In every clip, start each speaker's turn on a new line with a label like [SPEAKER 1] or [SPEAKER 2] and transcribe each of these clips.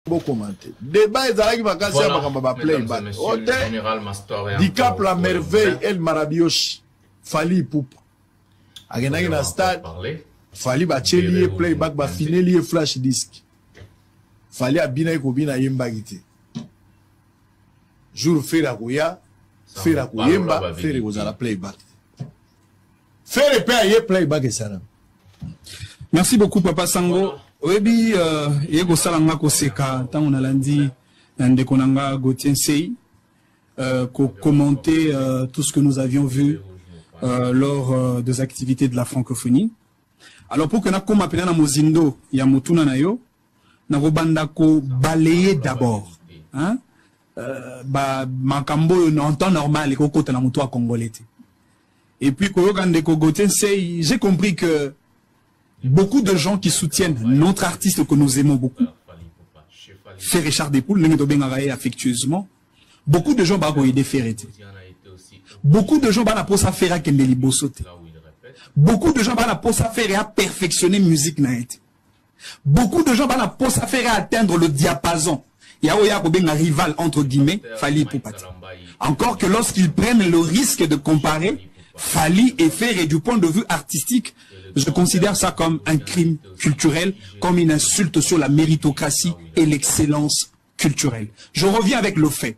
[SPEAKER 1] commenter. Débat ezalaki makasi ya makamba ba playback. Dicap la merveille El Marabioshi. Fali Ipupa. Agenaki na stade. Fali ba cheli playback ba fineli flash disc. Fali abina ikobina yemba gite. Jour fera koya, fera koyemba, fera kozala playback. Fera pe playback esana.
[SPEAKER 2] Merci beaucoup Papa Sango. Oyebi yego salanga koseka tant on a lundi ndeko nanga Gauthier Sey commenter tout ce que nous avions vu lors des activités de la francophonie. Alors pour que na koma pena na mozindo ya mutuna na yo na robanda ko balayer d'abord hein ba makambo en temps normal ko kota na mutu a congolais. Et puis koyoka ndeko Gauthier Sey, j'ai compris que beaucoup de gens qui soutiennent notre artiste que nous aimons beaucoup, fait Richard Despoul, affectueusement. Beaucoup de gens vont aider Ferreté. Beaucoup de gens vont pour faire à Kendeli Bosote. Beaucoup de gens vont pour faire à perfectionner musique naïte. Beaucoup de gens vont pour faire à atteindre le diapason. Il y a un rival entre guillemets, Fali Poupati. Encore que lorsqu'ils prennent le risque de comparer Fali et Ferré du point de vue artistique, je considère ça comme un crime culturel, comme une insulte sur la méritocratie et l'excellence culturelle. Je reviens avec le fait.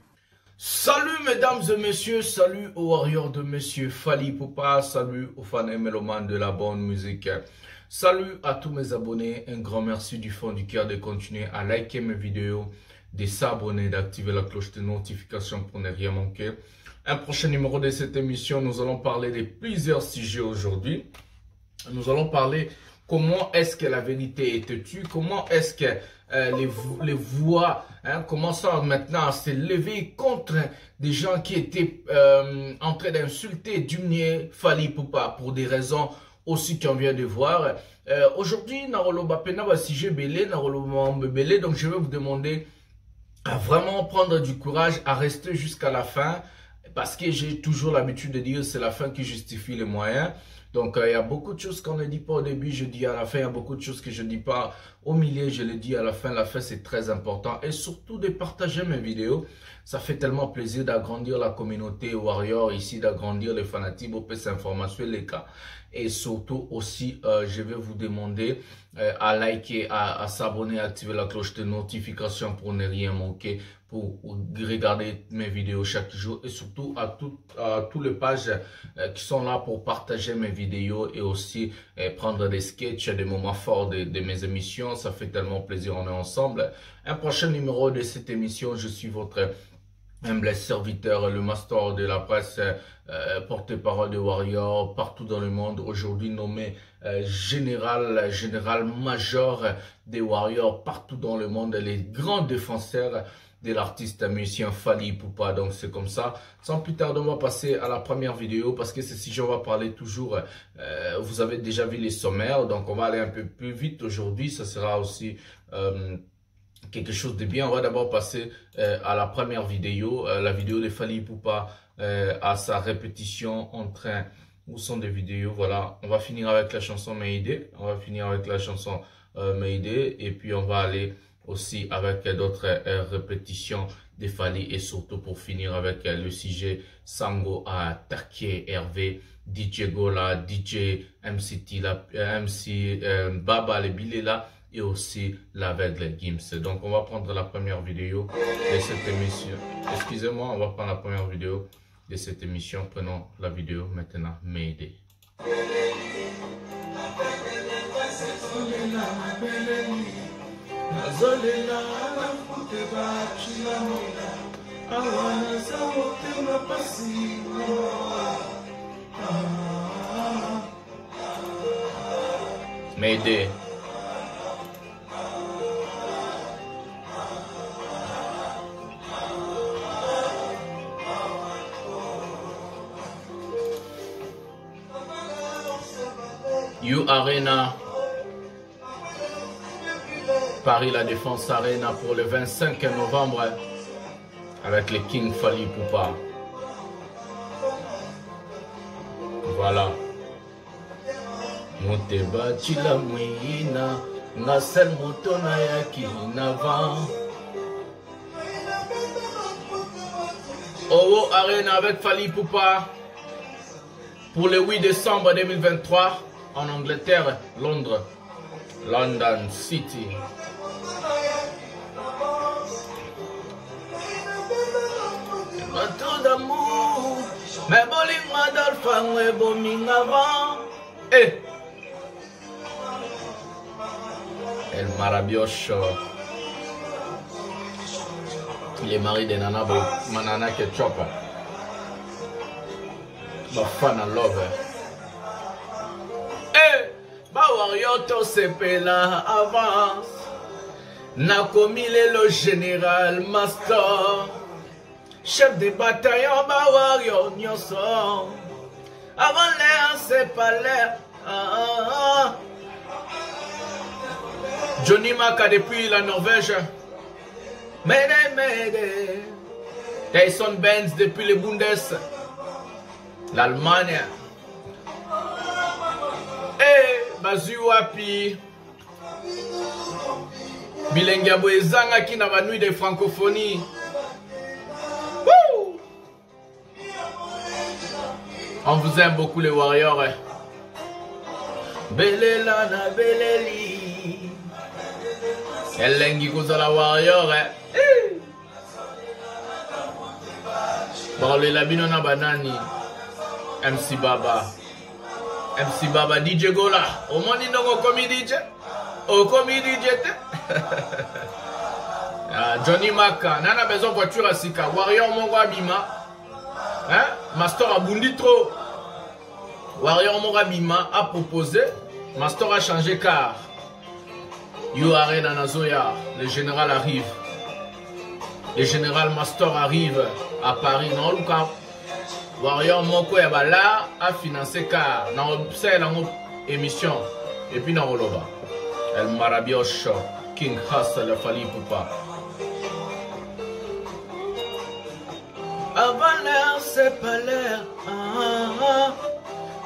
[SPEAKER 3] Salut mesdames et messieurs, salut aux warriors de monsieur Fali Ipupa, salut aux fans et mélomanes de la bonne musique. Salut à tous mes abonnés, un grand merci du fond du cœur de continuer à liker mes vidéos, de s'abonner, d'activer la cloche de notification pour ne rien manquer. Un prochain numéro de cette émission, nous allons parler de plusieurs sujets aujourd'hui. Nous allons parler comment est-ce que la vérité est tue, comment est-ce que les voix commencent maintenant à se lever contre des gens qui étaient en train d'insulter, d'humilier Fali Ipupa pour des raisons aussi qu'on vient de voir. Aujourd'hui, donc je vais vous demander à vraiment prendre du courage, à rester jusqu'à la fin, parce que j'ai toujours l'habitude de dire c'est la fin qui justifie les moyens. Donc, il y a beaucoup de choses qu'on ne dit pas au début, je dis à la fin. Il y a beaucoup de choses que je ne dis pas au milieu, je le dis à la fin. La fin, c'est très important. Et surtout, de partager mes vidéos. Ça fait tellement plaisir d'agrandir la communauté Warrior ici, d'agrandir les fanatiques, pour s'informer les cas. Et surtout aussi, je vais vous demander à liker, à s'abonner, à activer la cloche de notification pour ne rien manquer, pour regarder mes vidéos chaque jour et surtout à toutes les pages qui sont là pour partager mes vidéos et aussi prendre des sketchs, des moments forts de mes émissions. Ça fait tellement plaisir, on est ensemble. Un prochain numéro de cette émission, je suis votre humble serviteur, le master de la presse, porte-parole de Warrior partout dans le monde, aujourd'hui nommé général-major des Warriors partout dans le monde, les grands défenseurs de l'artiste musicien Fali Ipupa. Donc c'est comme ça. Sans plus tarder, on va passer à la première vidéo parce que ce sujet, on va parler toujours, vous avez déjà vu les sommaires, donc on va aller un peu plus vite aujourd'hui. Ça sera aussi quelque chose de bien. On va d'abord passer à la première vidéo, la vidéo de Fali Ipupa à sa répétition en train. Où sont des vidéos? Voilà, on va finir avec la chanson Mayday. On va finir avec la chanson Mayday et puis on va aller aussi avec d'autres répétitions de Fali et surtout pour finir avec le sujet Sango a attaqué Hervé, DJ Gola, DJ MC Tila, MC Baba le Bilela et aussi l'aveugle Gims. Donc on va prendre la première vidéo de cette émission. Excusez-moi, on va prendre la première vidéo de cette émission. Prenons la vidéo maintenant. Mayday. Mayday. You Arena, Paris La Défense Arena pour le 25 novembre avec le King Fali Ipupa. Voilà. Moteba chila mwina, nasel motona yaki nava. Owo Arena avec Fally Ipupa pour le 8 décembre 2023 en Angleterre, Londres, London City. Tout d'amour, mais boling Adolphe, et bombing avant. Eh! El Marabioche. Il est mari de Nana Manana Ketchup. Fan and love. Eh! Bawarioto Sepela avance. Nakomile le général Master. Chef de bataillon Bawario Nyoso. Avant l'air, c'est pas l'air. Johnny Maka depuis la Norvège. Mede. Tyson Benz depuis le Bundes. L'Allemagne. Eh, Bazu Wapi. Bilengia Boezanga qui n'a pas nuit de francophonie. Woo! On vous aime beaucoup les Warriors. Belelana Beleli. Elengi Kozala Warrior. Bon, le Labinona Banani. MC Baba. MC Baba DJ Gola. Au moins, il n'y a pas DJ. Au commis DJ. Johnny Maka. Nana besoin de voiture à Sika. Warrior Mongo Bima. Hein? Master a bondi trop. Warrior Mongo Bima a proposé. Master a changé car. You Arena Nazoya. Le général arrive. Le général Master arrive à Paris. Non, Lucas. Warrior Moko Yabala a financé car. Dans émission. Et puis dans Roloba. El Marabioche. King Hustle Fally Ipupa. Avant l'air, c'est pas l'air.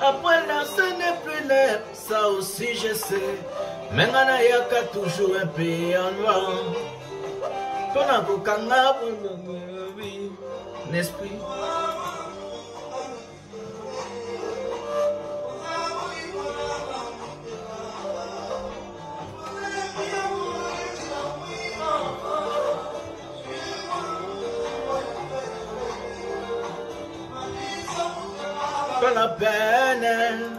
[SPEAKER 3] Après l'air, ce n'est plus l'air. Ça aussi, je sais. Mais il y a toujours un pays en noir. L'esprit. Pas la peine.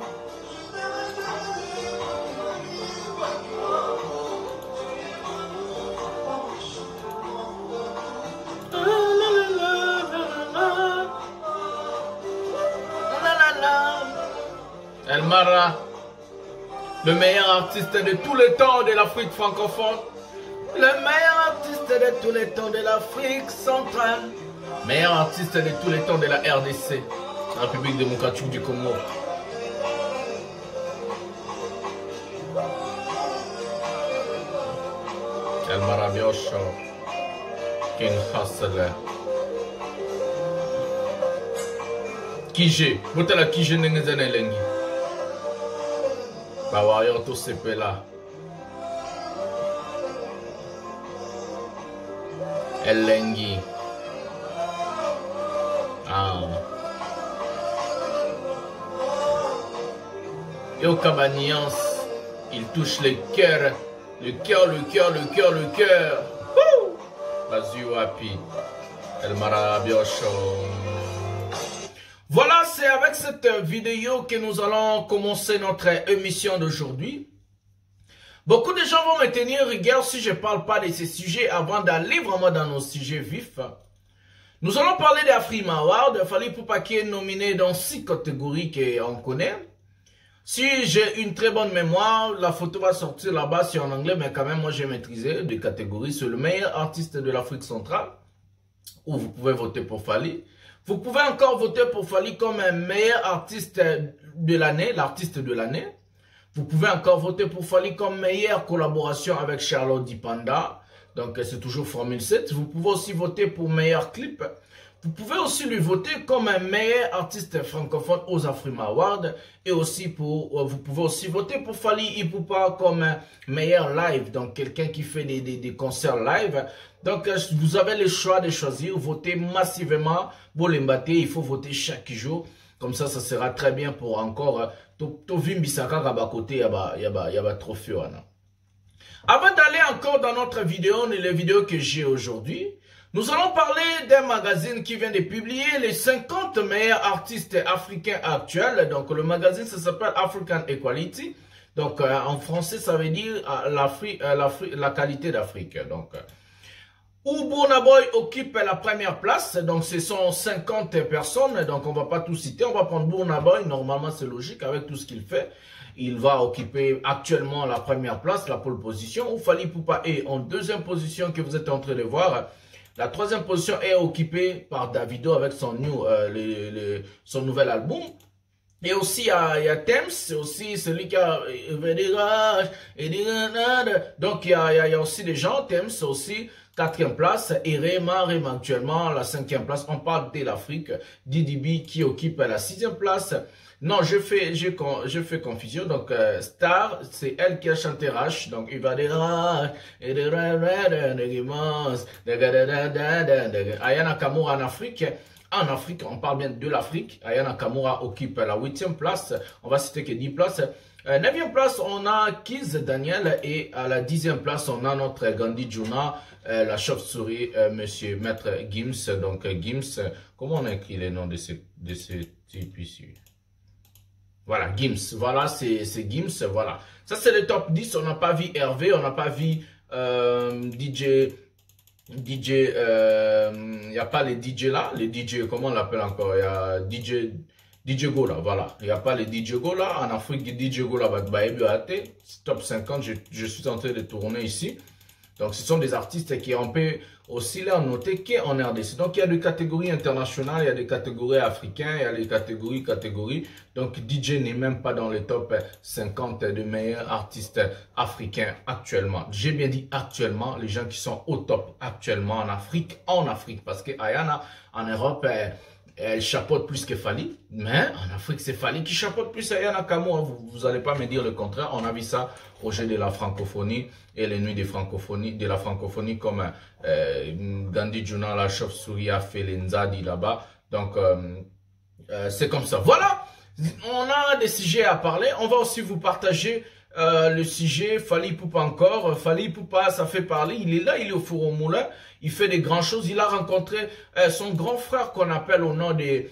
[SPEAKER 3] El Mara, le meilleur artiste de tous les temps de l'Afrique francophone, le meilleur artiste de tous les temps de l'Afrique centrale, meilleur artiste de tous les temps de la RDC, la République démocratique du Congo. El Marabioche, King Hustle. Kije, vous la Kije n'engagez lengi. Bah Warrior tout ce peu là. Elengi. Ah. Yo Cabanians, il touche le cœur. Le cœur. Vas-y Wapi. El Marabioche. Voilà, c'est avec cette vidéo que nous allons commencer notre émission d'aujourd'hui. Beaucoup de gens vont me tenir rigueur si je ne parle pas de ces sujets avant d'aller vraiment dans nos sujets vifs. Nous allons parler d'Afrima Award. Fally Ipupa qui est nominé dans 6 catégories qu'on connaît. Si j'ai une très bonne mémoire, la photo va sortir là-bas, c'est en anglais, mais quand même, moi j'ai maîtrisé des catégories. C'est le meilleur artiste de l'Afrique centrale, où vous pouvez voter pour Fally. Vous pouvez encore voter pour Fally comme un meilleur artiste de l'année, l'artiste de l'année. Vous pouvez encore voter pour Fally comme meilleure collaboration avec Charlotte Dipanda. Donc c'est toujours Formule 7. Vous pouvez aussi voter pour meilleur clip. Vous pouvez aussi lui voter comme un meilleur artiste francophone aux Afrima Awards. Et aussi vous pouvez aussi voter pour Fally Ipupa comme un meilleur live. Donc quelqu'un qui fait des concerts live. Donc vous avez le choix de choisir. Votez massivement pour l'embaté. Il faut voter chaque jour. Comme ça sera très bien pour encore to vimbisaka kaba côté yaba trophée. Avant d'aller encore dans notre vidéo, les vidéos que j'ai aujourd'hui, nous allons parler d'un magazine qui vient de publier les 50 meilleurs artistes africains actuels. Donc le magazine, ça s'appelle African Equality. Donc en français, ça veut dire la qualité d'Afrique. Donc où Burna Boy occupe la première place. Donc ce sont 50 personnes. Donc on va pas tout citer. On va prendre Burna Boy. Normalement, c'est logique avec tout ce qu'il fait. Il va occuper actuellement la première place, la pole position. Où Fally Ipupa est en deuxième position que vous êtes en train de voir. La troisième position est occupée par Davido avec son nouvel album. Et aussi, il y a Thames, c'est aussi celui qui a... Donc, il y a aussi des gens, Thames aussi, 4e place, et Rema actuellement, la 5e place. On parle de l'Afrique. DDB qui occupe la 6e place. Non, je fais confusion. Donc, Star, c'est elle qui a chanté Rush. Donc, il va dire Aya Nakamura en Afrique. En Afrique, on parle bien de l'Afrique. Aya Nakamura occupe la 8e place. On va citer que 10 places. 9e place, on a Kiz Daniel. Et à la 10e place, on a notre Gandhi Juna, la chauve-souris, monsieur Maître Gims. Donc, Gims, comment on a écrit les noms de ces types ici? Voilà, Gims. Voilà, c'est Gims. Voilà. Ça, c'est le top 10. On n'a pas vu Hervé. On n'a pas vu DJ. Il n'y a pas les DJ là. Les DJ, comment on l'appelle encore? Il y a DJ Gola. Voilà. Il n'y a pas les DJ Gola. En Afrique, DJ Gola va être top 50. Je suis en train de tourner ici. Donc, ce sont des artistes qui ont pu aussi là noter qu'en RDC. Donc, il y a des catégories internationales, il y a des catégories africaines, il y a des catégories. Donc, DJ n'est même pas dans les top 50 des meilleurs artistes africains actuellement. J'ai bien dit actuellement, les gens qui sont au top actuellement en Afrique. Parce que Ayana, en Europe, elle chapeaute plus que Fally, mais en Afrique, c'est Fally qui chapeaute plus Aya Nakamura. Vous n'allez pas me dire le contraire. On a vu ça au jeu de la francophonie et les nuits de la francophonie comme Gandhi Juna, la chauve-souris a fait les Nzadi là-bas. Donc, c'est comme ça. Voilà, on a des sujets à parler. On va aussi vous partager le sujet Fally Ipupa encore. Fally Ipupa, ça fait parler. Il est là, il est au four au moulin. Il fait des grandes choses. Il a rencontré son grand frère qu'on appelle au nom de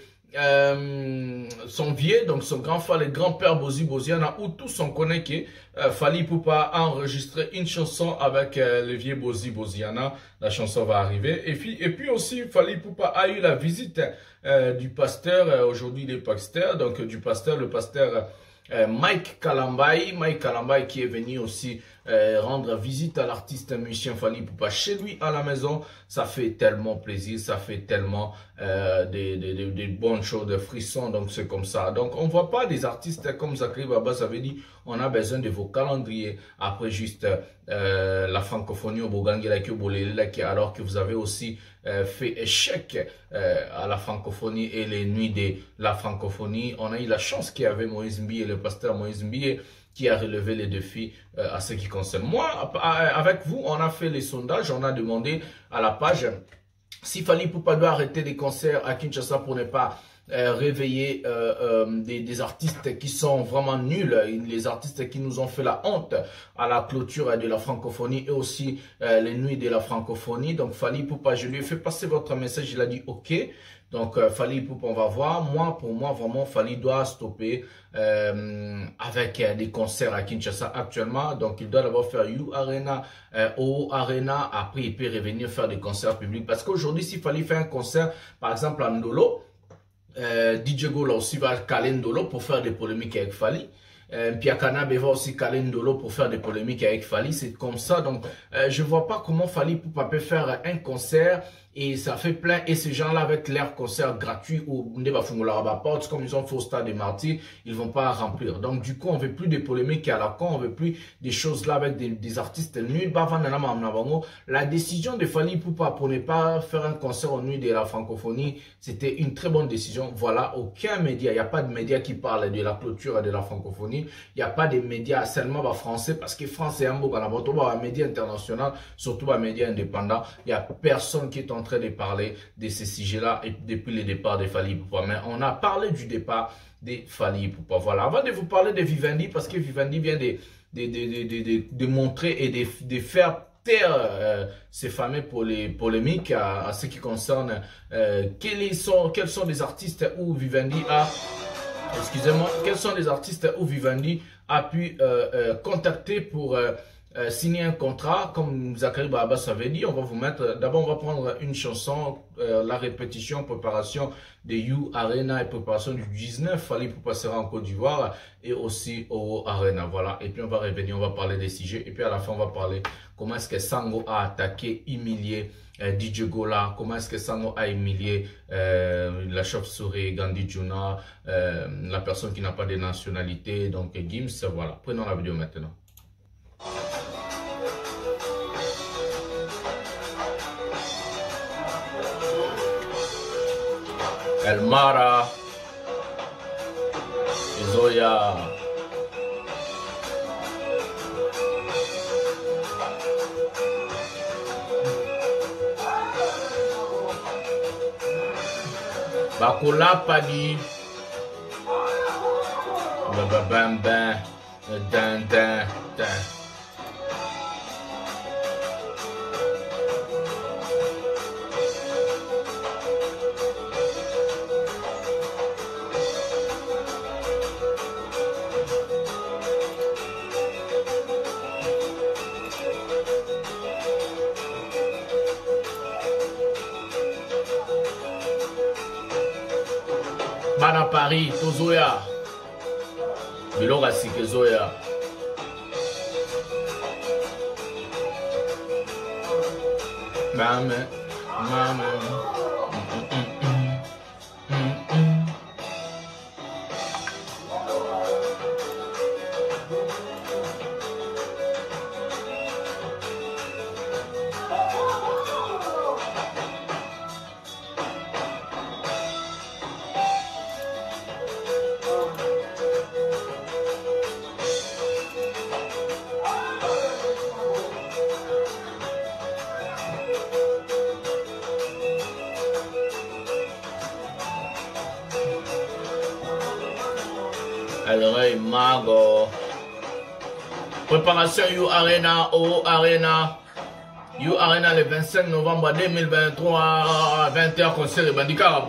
[SPEAKER 3] son vieux, donc son grand frère, le grand-père Bozi Boziana, où tous on connaît que Fally Ipupa a enregistré une chanson avec le vieux Bozi Boziana. La chanson va arriver. Et puis aussi, Fally Ipupa a eu la visite du pasteur, aujourd'hui il est pasteur, donc du pasteur, le pasteur Mike Kalambai qui est venu aussi rendre visite à l'artiste musicien Fally Ipupa chez lui à la maison. Ça fait tellement plaisir, ça fait tellement des bonnes choses, de frissons, donc c'est comme ça. Donc on voit pas des artistes comme Zachary Baba, ça veut dire on a besoin de vos calendriers, après juste la francophonie au Bogangela alors que vous avez aussi fait échec à la francophonie et les nuits de la francophonie. On a eu la chance qu'il y avait Moïse Mbié, le pasteur Moïse Mbié, qui a relevé les défis à ce qui concerne. Moi, avec vous, on a fait les sondages, on a demandé à la page si Fally Ipupa doit arrêter les concerts à Kinshasa pour ne pas réveiller des artistes qui sont vraiment nuls, les artistes qui nous ont fait la honte à la clôture de la francophonie et aussi les nuits de la francophonie. Donc Fally Ipupa, je lui ai fait passer votre message, il a dit ok. Donc Fally Ipupa, on va voir. Pour moi vraiment Fally doit stopper avec des concerts à Kinshasa actuellement. Donc il doit d'abord faire You Arena, O Arena, après il peut revenir faire des concerts publics. Parce qu'aujourd'hui, s'il Fally fait un concert, par exemple à Ndolo, DJ Gola aussi va caler Ndolo pour faire des polémiques avec Fally. Piakana va aussi caler Ndolo pour faire des polémiques avec Fally. C'est comme ça. Donc, je vois pas comment Fally Ipupa peut faire un concert et ça fait plein. Et ces gens-là, avec leur concert gratuit ou porte, comme ils ont fait au Stade des Martyrs, ils vont pas remplir. Donc, du coup, on veut plus des polémiques à la con, on veut plus des choses là avec des artistes nuls. La décision de Fally Ipupa pour ne pas faire un concert aux nuits de la francophonie, c'était une très bonne décision. Voilà, aucun média, il n'y a pas de média qui parle de la clôture de la francophonie. Il n'y a pas de médias seulement français parce que France est un beau un média international, surtout un média indépendant. Il n'y a personne qui est en train de parler de ces sujets-là depuis le départ de Fally Ipupa. Mais on a parlé du départ de Fally Ipupa. Voilà, avant de vous parler de Vivendi, parce que Vivendi vient de montrer et de faire taire ces fameux polémiques à ce qui concerne quels sont les artistes où Vivendi a excusez-moi, quels sont les artistes où Vivendi a pu contacter pour signer un contrat, comme Zachary Barabas avait dit. On va vous mettre, d'abord on va prendre une chanson, la répétition, préparation de You Arena et préparation du 19, Fally Ipupa sera en Côte d'Ivoire et aussi au Arena, voilà. Et puis on va revenir, on va parler des sujets et puis à la fin on va parler comment est-ce que Sango a attaqué, humilié DJ Gola, comment est-ce que Sango a humilié la chauve-souris Gandhi Juna, la personne qui n'a pas de nationalité, donc Gims, voilà. Prenons la vidéo maintenant. El Mara, Zoya, Bakola Padi, bam bam, dan dan dan. Bana Paris, Tozoya, Bilora Sikezoya. Mame, mame. El Rey Mago. Préparation You Arena au Arena. You Arena le 25 novembre 2023 à 20h concert de Bandika.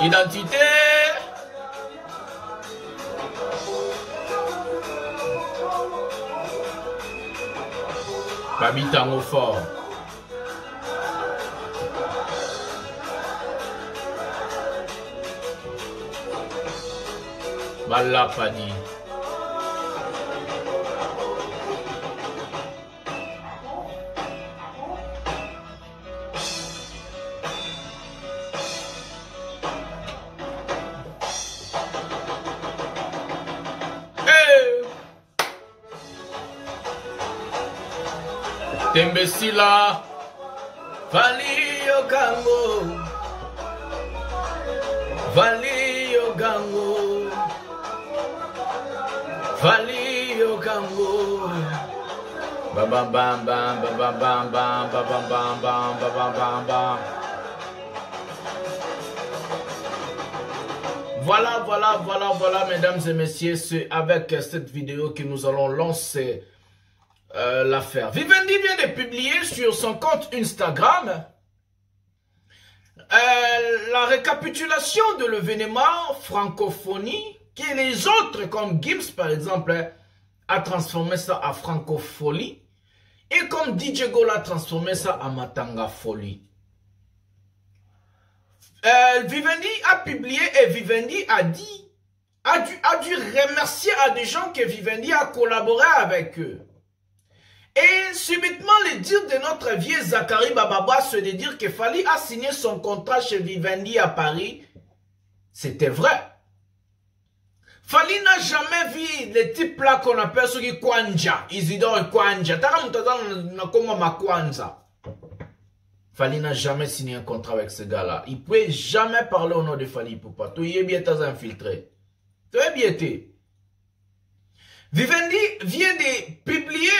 [SPEAKER 3] Identité. Babi Tango fort. Bala Padi. Tembesila, Fally Ogango, Fally Ogango, Fally Ogango, bam bam bam bam bam bam bam bam bam bam bam bam. Voilà, mesdames et messieurs, c'est avec cette vidéo que nous allons lancer l'affaire. Vivendi vient de publier sur son compte Instagram la récapitulation de l'événement francophonie que les autres comme Gims par exemple a transformé ça à Francophonie. Et comme DJ Gola a transformé ça à Matanga Folie. Vivendi a publié et Vivendi a dit, a dû remercier à des gens que Vivendi a collaboré avec eux. Et subitement, le dire de notre vieux Zachary Bababa, c'est de dire que Fally a signé son contrat chez Vivendi à Paris. C'était vrai. Fally n'a jamais vu les types là qu'on appelle ceux qui Kwanja, Isidore et Kwanja. Fally n'a jamais signé un contrat avec ce gars-là. Il ne pouvait jamais parler au nom de Fally Ipupa. Tout y est bien infiltré. Tout est bien été. Vivendi vient de publier.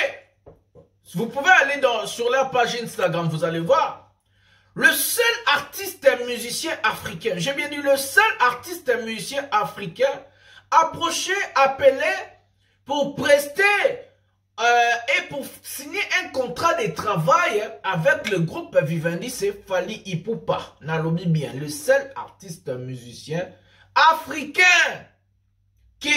[SPEAKER 3] Vous pouvez aller sur leur page Instagram, vous allez voir. Le seul artiste musicien africain, j'ai bien dit le seul artiste musicien africain approché, appelé pour prester et pour signer un contrat de travail avec le groupe Vivendi, c'est Fally Ipupa. Nalobi bien, le seul artiste musicien africain que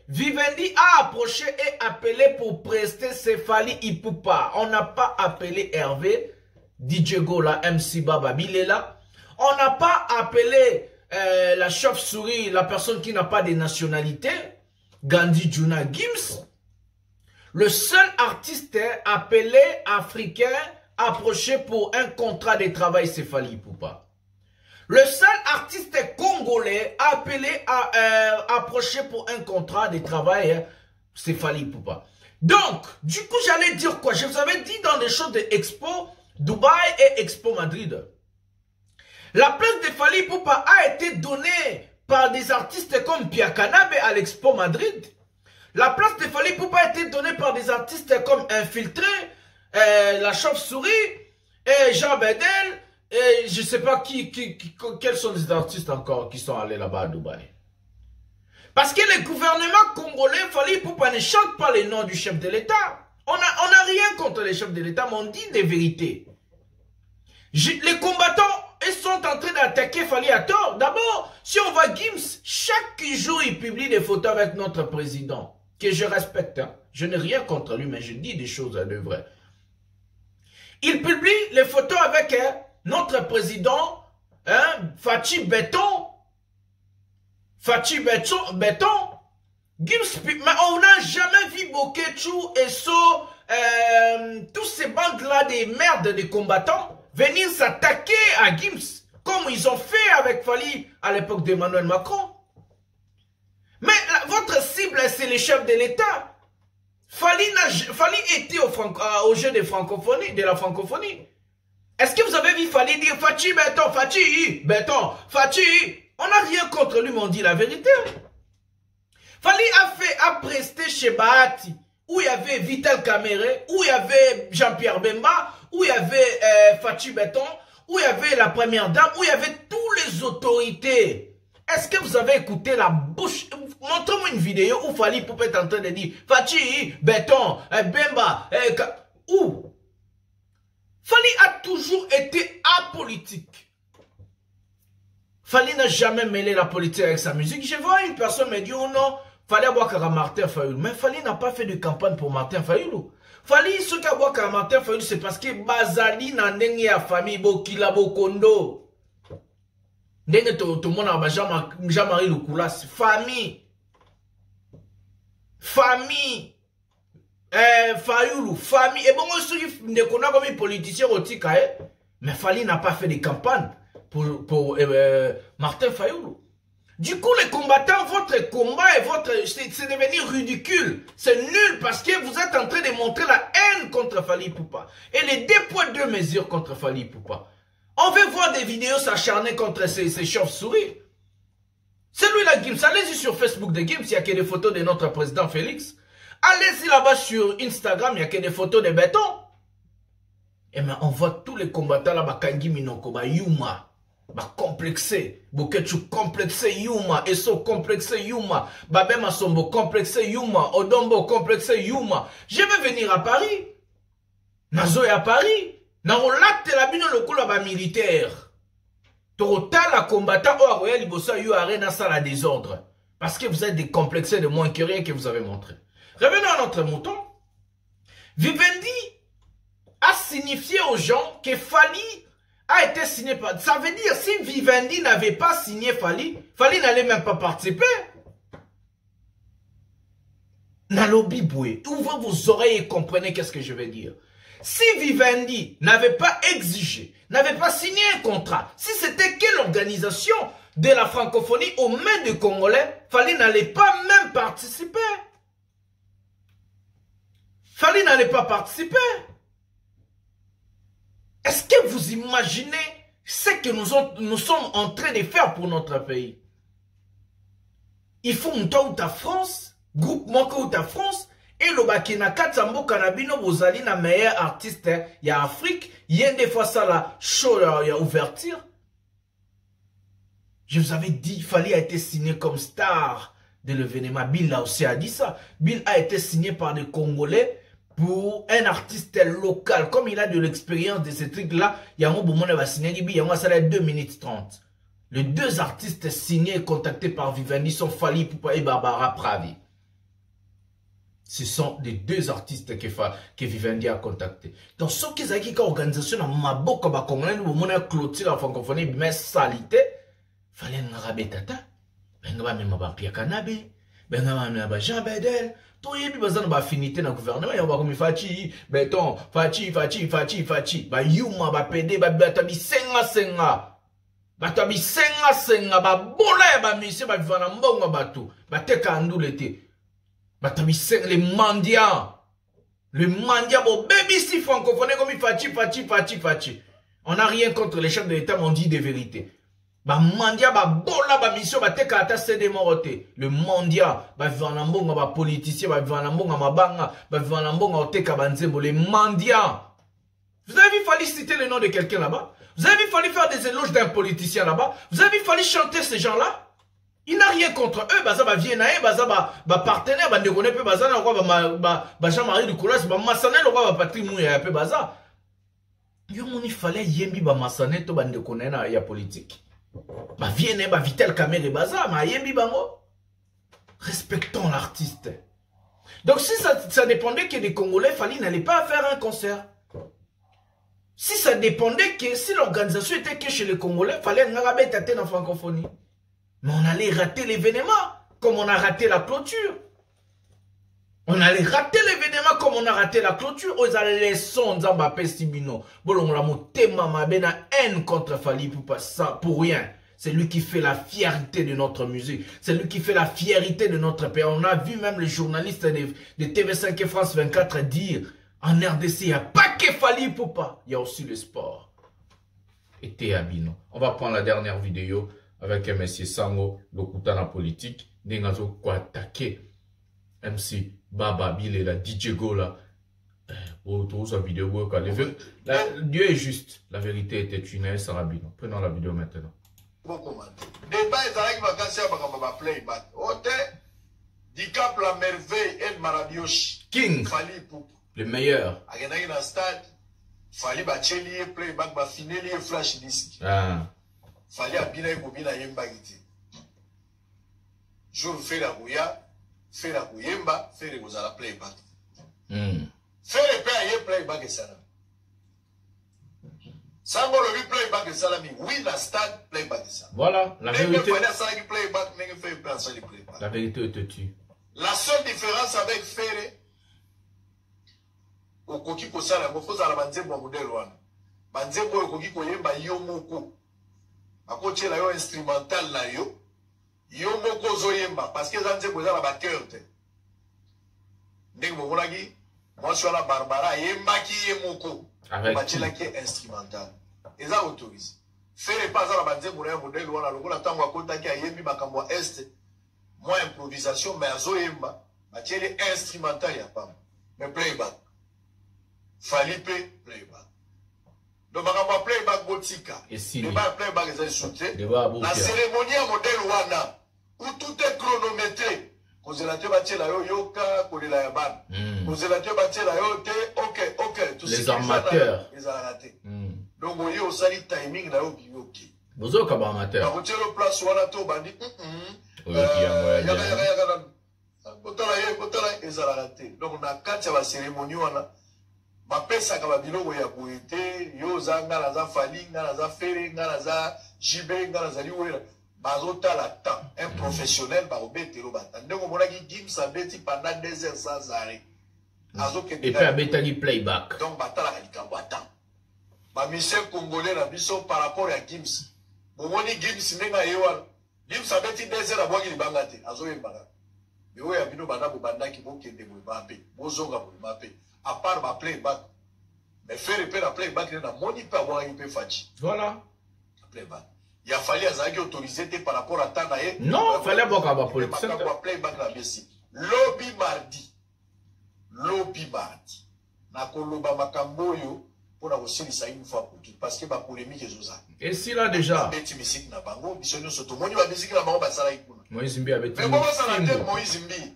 [SPEAKER 3] Vivendi a approché et appelé pour prester, c'est Fally Ipupa. On n'a pas appelé Hervé, DJ Gola, MC Baba Bilela. On n'a pas appelé la chauve-souris, la personne qui n'a pas de nationalité, Gandhi Juna Gims. Le seul artiste appelé africain approché pour un contrat de travail, c'est Fally Ipupa. Le seul artiste congolais appelé approché pour un contrat de travail, c'est Fally Ipupa. Donc, du coup, j'allais dire quoi? Je vous avais dit dans les choses de Expo Dubaï et Expo Madrid. La place de Fally Ipupa a été donnée par des artistes comme Pierre Canabe à l'Expo Madrid. La place de Fally Ipupa a été donnée par des artistes comme Infiltré, La Chauve-Souris, et Jean Bedel, et je ne sais pas quels sont les artistes encore qui sont allés là-bas à Dubaï. Parce que le gouvernement congolais, Fally Ipupa ne chante pas les noms du chef de l'État. On n'a rien contre les chefs de l'État, mais on dit des vérités. Les combattants, ils sont en train d'attaquer Fally à tort. D'abord, si on voit Gims, chaque jour, il publie des photos avec notre président, que je respecte. Hein. Je n'ai rien contre lui, mais je dis des choses de vrai. Il publie les photos avec notre président, hein, Fachi Béton. Fachi Béton. Gims, mais on n'a jamais vu Bokechou et So, tous ces bandes-là des merdes des combattants, venir s'attaquer à Gims, comme ils ont fait avec Fally à l'époque d'Emmanuel Macron. Mais votre cible, c'est les chefs de l'État. Fally était au jeu de la francophonie. Est-ce que vous avez vu Fally dire Fachi Béton, Fachi Béton, Fachi? On n'a rien contre lui, mais on dit la vérité. Fally a presté chez Bahati, où il y avait Vital Kamere, où il y avait Jean-Pierre Bemba, où il y avait Fachi Béton, où il y avait la première dame, où il y avait toutes les autorités. Est-ce que vous avez écouté la bouche? Montrez-moi une vidéo où Fally Ipupa est en train de dire Fachi Béton, Bemba, où? Fally a toujours été apolitique. Fally n'a jamais mêlé la politique avec sa musique. Je vois une personne me dire oh non, Fally a boire Martin Fayulu. Mais Fally n'a pas fait de campagne pour Martin Fayulu. Fally, ce qu'a boire Martin Fayulu, c'est parce que Bazali n'a n'engue à famille Bokila Bokondo. N'engue tout le monde a Jean-Marie Loukoulas. Famille. Famille. Fayulu. Famille. Et bon, ceux qui ne connaissent pas les politiciens au Tikae, mais Fally n'a pas fait de campagne pour Martin Fayulu. Du coup, les combattants, votre combat et c'est devenu ridicule. C'est nul parce que vous êtes en train de montrer la haine contre Fally Ipupa. Et les 2 poids 2 mesures contre Fally Ipupa. On veut voir des vidéos s'acharner contre ces chauves-souris. Celui-là, Gims, allez-y sur Facebook de Gims, il n'y a que des photos de notre président Félix. Allez-y là-bas sur Instagram, il n'y a que des photos de béton. Et bien, on voit tous les combattants là-bas, Kangi Minoko, Yuma. Complexé, Bokechou complexé Yuma, Eso complexé Yuma, Babema Sombo complexé Yuma, Odombo complexé Yuma. Je vais venir à Paris. Nazo à Paris. Narolate la bino lokolo ba militaire. Total la combattant au Royal Libosa yu arena ça la désordre. Parce que vous êtes des complexés de moins que rien que vous avez montré. Revenons à notre mouton. Vivendi a signifié aux gens que Fally a été signé par... Ça veut dire, si Vivendi n'avait pas signé Fally, Fally n'allait même pas participer. Nalobi Boué, ouvrez vos oreilles et comprenez qu'est-ce que je veux dire. Si Vivendi n'avait pas exigé, n'avait pas signé un contrat, si c'était quelle organisation de la francophonie aux mains des Congolais, Fally n'allait pas même participer. Fally n'allait pas participer. Est-ce que vous imaginez ce que nous sommes en train de faire pour notre pays? Il faut monter à France, groupe Moko à France, et le Bakina Katsambo Kanabino, vous allez la meilleure artiste, il y a Afrique, il y a des fois ça la show, il y a ouverture. Je vous avais dit, Fally a été signé comme star de l'événement. Bill a aussi dit ça. Bill a été signé par des Congolais pour un artiste local. Comme il a de l'expérience de ces trucs-là, il y a un moment où il va signer, il y a un 2 minutes 30. Les deux artistes signés et contactés par Vivendi sont Fally Ipupa et Barbara Pravi. Ce sont les deux artistes que Vivendi a contactés. Donc, ce qui est une organisation dans ma boca, on a clôturé la francophonie, mais salité, Fally Ngarabe Tata, Benga même ba Pierre Kanabé, Benga même ba Jean Bedel, tout y est besoin de affinité dans le gouvernement, il y a comme Fachi, Béton, Fachi, ba Yuma, ba PD, ba Batabi Senga. Batabi Senga, ba Bola, ba Monsieur, ba Vivana Mbonga Batou, ba Teka Andou l'été. Batabi Senga, les mendiants. Le mendiant, bon, baby si francophone, comme Fachi. On n'a rien contre les chefs de l'État, mais on dit des vérités. Ba mandia ba bola ba mission ba teka ata cede morote le mondia ba vivana mbonga ba politicien ba vivana mbonga mabanga ba vivana mbonga oteka banzembo les mendiants. Vous avez vu Fally citer le nom de quelqu'un là-bas? Vous avez vu Fally faire des éloges d'un politicien là-bas? Vous avez vu Fally chanter ces gens-là? Il n'a rien contre eux, baza ba viennae, baza ba partenaire, ba ne connaît pas baza na quoi ba Jean-Marie Nicolas, ba Massanet le quoi ba Patrick Mouya pe baza. Yo moni fallait yembi ba Massanet to ba ne connaît na ya politique. Bah vienne, bah Vitel Kamere Baza, ma yembi bango. Respectons l'artiste. Donc si ça dépendait que les Congolais, Fally n'allait pas faire un concert. Si ça dépendait que si l'organisation était que chez les Congolais, Fally n'aurait pas été dans la francophonie. Mais on allait rater l'événement, comme on a raté la clôture. On allait rater l'événement comme on a raté la clôture. Ils allaient les sons Zambapé Sibino. Bon, on a monté ma bena haine contre Fally Ipupa ça pour rien. C'est lui qui fait la fierté de notre musique. C'est lui qui fait la fierté de notre pays. On a vu même les journalistes de TV5 et France 24 dire en RDC, il n'y a pas que Fally Ipupa. Il y a aussi le sport. Et Théabino. On va prendre la dernière vidéo avec M. Sango, le Koutana politique. Nengazo quoi attaquer MC Baba Bill et la DJ Go là. Vidéo, Dieu est juste. La vérité était une Sarabino. Prenons la vidéo maintenant.
[SPEAKER 1] Débat est avec vacances à playback. Ote, Dicap la merveille et Marabioshi.
[SPEAKER 3] King.
[SPEAKER 1] Fally Ipupa.
[SPEAKER 3] Le meilleur.
[SPEAKER 1] Agenagi na stade. Fally Bacheli playback ba fineli flash disc.
[SPEAKER 3] Ah.
[SPEAKER 1] Fally abina ibobina yemba giti. Jour fait la bouya. Fait la bouyemba, fait les la playback. Fait les pères playback et salam. Sango le playback et salami. Oui, la stade playback et salam.
[SPEAKER 3] Voilà, la vérité.
[SPEAKER 1] La
[SPEAKER 3] vérité te tue.
[SPEAKER 1] La seule différence avec Ferre, au Koki Kosala, il faut à la Banzembo modèle one. Banzembo Koki Koyemba Yomoko. À côté la yo instrumental la yo. Yomoko Zoyemba, parce que Zanzembo est la cœur. Nek Momonagi, moi je suis à la Barbara, Yemba qui Yemoko.
[SPEAKER 3] Avec
[SPEAKER 1] qui est instrumental. Et ça autorise. Faire pas à la Banzembo un modèle ou la logo, la tango à côté qui a Yembi Makambo Est. Moi improvisation, mais à Zoyemba, matière instrumental, il n'y a pas. Mais playback. Fally playback. Donc, on va playback botika.
[SPEAKER 3] Et si
[SPEAKER 1] le playback est sauté.
[SPEAKER 3] La
[SPEAKER 1] cérémonie à modèle Wana, où tout est chronométré. Konzelateur bâti la yoka, kolela yaban. Konzelateur bâti la yote, ok.
[SPEAKER 3] Les amateurs.
[SPEAKER 1] Les ratés. Donc, on y a aussi le timing là, ok.
[SPEAKER 3] Vous êtes comme amateur.
[SPEAKER 1] Quand vous êtes au place Wana, tu vas dire, ezalaka te. Donc na kati ya ba cérémonie wana bapesaka babiloko ya boye te, yo oza nga naza Fally, nga naza Fere, nga naza Jibe, nga nazali wera. Bazotala temps, un professionnel bakobetelo bata. Ndenge omonaki Gims abeti pendant 2 heures sans arrêt.
[SPEAKER 3] Et puis abetaki playback.
[SPEAKER 1] Donc batalaka likambo ata. Ba musicien congolais na biso par rapport à Gims. Bomoni Gims ndenga yewa. Gims abeti 2 heures abwaki libanga te, azoyembaka. Mais oyo abino bana bobandaki bokende boye mape, bozonga boye mape. À part ma playback. Mais faire repère la playback na moni pe abwaki pe fachi.
[SPEAKER 3] Voilà.
[SPEAKER 1] Playback. Il a fallu autoriser par rapport à Tanae.
[SPEAKER 3] Non, il fallait avoir un politique.
[SPEAKER 1] Lobby mardi. Lobby mardi. Nakoloba makamboyo pour avoir aussi ça une fois pour tout. Parce que ma polémique est ça.
[SPEAKER 3] Et si là déjà.
[SPEAKER 1] Musique na bango, bisonyo soto. Moni ba musique na bango basala ikuna.
[SPEAKER 3] Moïse Mbi abeti.
[SPEAKER 1] Mais bobo ça na tête Moïse Mbi.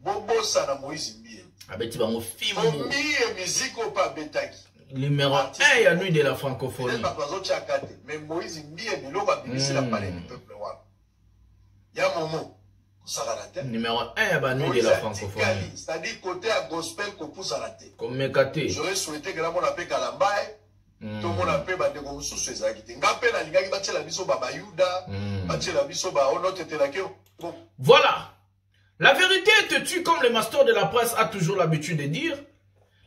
[SPEAKER 1] Bobo ça na Moïse Mbi.
[SPEAKER 3] Abeti bango film.
[SPEAKER 1] Mbi musique au pas betaki.
[SPEAKER 3] Numéro 1, il y a nuit de la francophonie.
[SPEAKER 1] Mais Moïse Mbi est la palais du peuple. Il y a un moment.
[SPEAKER 3] Numéro 1, il y a nuit de la francophonie.
[SPEAKER 1] C'est-à-dire côté à gospel qu'on pousse à la tête.
[SPEAKER 3] Comme Mekate.
[SPEAKER 1] J'aurais souhaité que la monde appelle Kalambaye. Tout le monde appelle Bandego sous ses activités. Ngapé la liga qui va la biso baba Yuda. Bache la biso ba onote telakeo.
[SPEAKER 3] Voilà. La vérité te tue comme le master de la presse a toujours l'habitude de dire.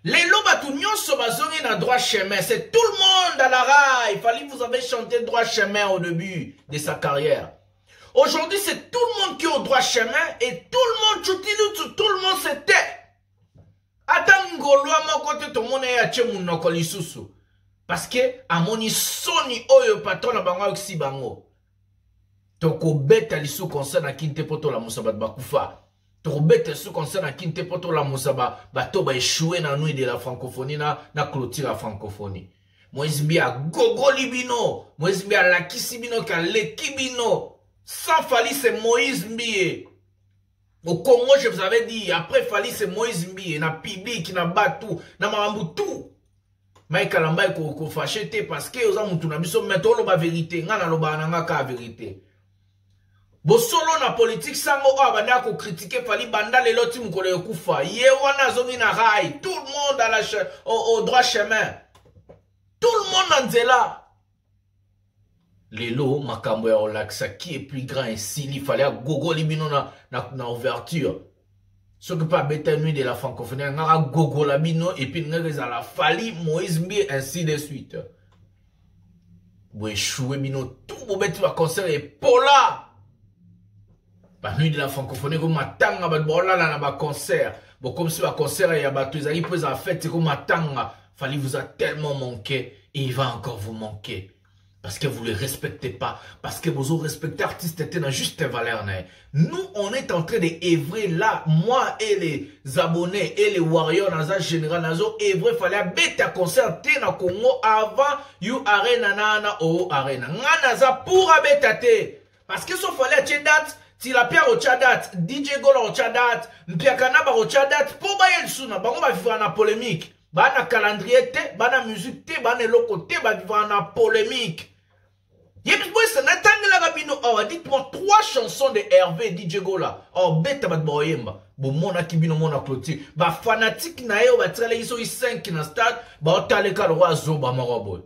[SPEAKER 3] Les lobatunions sont basés dans droit chemin. C'est tout le monde à la raille. Il fallait que vous avez chanté droit chemin au début de sa carrière. Aujourd'hui, c'est tout le monde qui est au droit chemin et tout le monde se tait. Attends, Ngoloa, mon côté, tout le monde est à Tchemounokoli Soussou. Parce que, à mon soni, oyo patron, na bango, oxy bango. Toko bête à l'issue concerne à Kinte Poto la Moussabat Bakoufa. Trobete sous concerne à Kinte Poto la Moussaba, bateau ba échoué dans la nuit de la francophonie, na clôture la francophonie. Moïse Mbi a Gogo Libino, Moïse Mbi a Lakisibino, qui a Lekibino. Sans Fally, c'est Moïse Mbi. Au Congo, je vous avais dit, après Fally, c'est Moïse Mbi. Na public, na Batou, na Marambu, tout. Mais Kalamba, ko fâché, parce que, aux amoutous, na biso, mettons la vérité, na loba, na ka vérité. Bo solo na politique sango o abanda ko critiquer Fally banda le loti mukolo yokufa ye wana zongi na rail tout le monde à la au droit chemin tout le monde en nzela lelo makambo ya olaksa qui est plus grand ici il fallait gogo libino na ouverture ce que pas bête nuit de la francophonie ngara gogo labino et puis ngeza la Fally Moïse Mbi ainsi de suite bo échoué bino tout bo bête va concert et Pola. Bah, nuit de la francophonie, comme matanga, bah, na ba concert. Bon, comme si ba concert, il y a ba tous les peu à fête, c'est comme matanga. Fally vous a tellement manqué, et il va encore vous manquer. Parce que vous ne le respectez pas. Parce que vous respectez l'artiste était dans juste valeur. Nous, on est en train d'œuvrer là, moi et les abonnés et les warriors dans la général, nazo œuvrer, fallait bête à concert, na Congo avant, you arena nana, oh arena. Nganaza pour abetate. Parce que sauf fallait acheter date, si la pierre au tchadat, DJ Gola au tchadat, Mpiakanaba au tchadat, pour bailler le souna, on va vivre en polémique. Bah na calendrier te, bah na musique te, bah na loco te, bah vivre en polémique. Dites-moi 3 chansons de Hervé DJ Gola. Oh bête bat boyemba. Bon mona kibino mona clôture. Bah fanatique na yo ba trele iso 5 na stade, bah otaleka le roi zoba moroboy.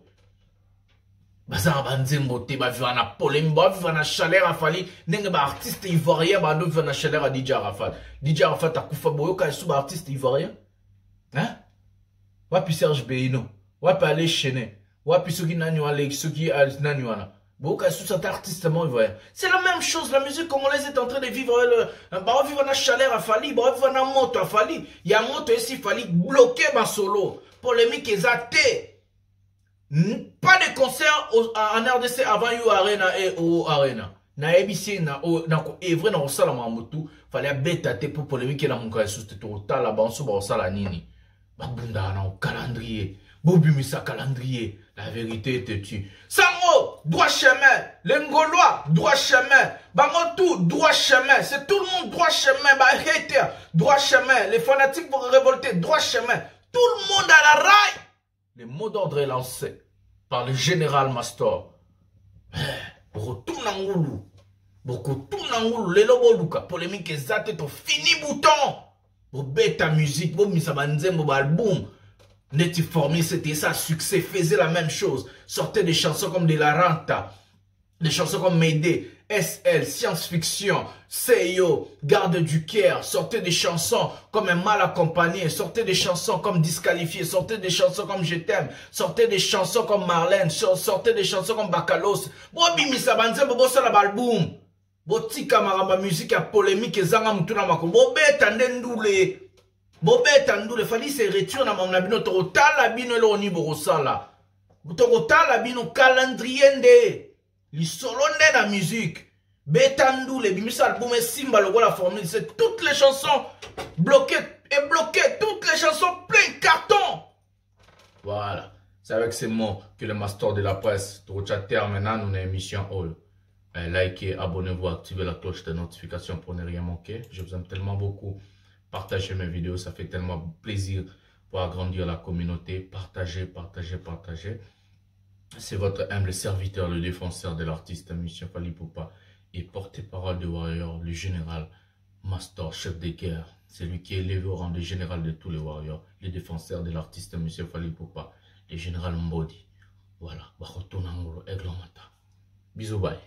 [SPEAKER 3] Bazar banzembo te ba vivre en polémique, ba vivre en chaleur à Fally, nenge ba artiste ivoirien ba no vivre en chaleur à DJ Arafat. DJ Arafat a kufa boyo ka sou ba artiste ivoirien. Hein? Wapi Serge Beino, wapi Ale Chené, wapi Soki Nanyuale, Soki Nanyuana. C'est la même chose, la musique congolaise est en train de vivre vivre dans chaleur à Fally, vivre dans moto à Fally. Il y a moto ici, Fally bloqué ma solo. Polémique exactée. Pas de concert en RDC avant You Arena et O Arena. Na ABC na evre na osala mamutu, fallait bêter pour polémique na monka sous total là-bas, on se bat ça la nini. Babunda na au calendrier. Bobumisa calendrier. La vérité te tue. Sango, droit chemin. Les Ngolois, droit chemin. Bangotou, droit chemin. C'est tout le monde droit chemin. Bah, hater, droit chemin. Les fanatiques vont révolter, droit chemin. Tout le monde à la raille. Le mot d'ordre est lancé par le général Mastor. Retourne en Ngoulou. Retourne en Ngoulou. Les loboluka. Polémique exacte, ton fini bouton. beta musique, bo misabanzembo album. Neti formé, c'était ça, succès, faisait la même chose. Sortait des chansons comme de la Renta, des chansons comme Mayday, SL, science-fiction, Seyo, Garde du Caire, sortait des chansons comme Un mal accompagné, sortait des chansons comme Disqualifié, sortait des chansons comme Je t'aime, sortait des chansons comme Marlène, sortait des chansons comme Bakalos. Bo bimisa banzembo bo sala album. Bo tika maramba musique à polémique ezanga mutuna mako. Bo beta ndendule. Bobeta ndoule fali se retire na mon abino to tala bino lo ni borosala. To tala bino calendrier nde. Li solo nde na musique. Beta ndoule bimisa album simba logo la formule, c'est toutes les chansons bloquées et bloquées, toutes les chansons plein carton. Voilà. C'est avec ces mots que le master de la presse termine maintenant une émission all. Likez, abonnez-vous, activez la cloche de notification pour ne rien manquer. Je vous aime tellement beaucoup. Partagez mes vidéos, ça fait tellement plaisir pour agrandir la communauté. Partagez, partagez, partagez. C'est votre humble serviteur, le défenseur de l'artiste, M. Fally Ipupa, et porte-parole de Warrior, le général, master, chef de guerre. C'est lui qui est élevé au rang de général de tous les Warriors, le défenseur de l'artiste, M. Fally Ipupa, le général Mbodi. Voilà, Bahotonangolo, Aigle Mata. Bisous, bye.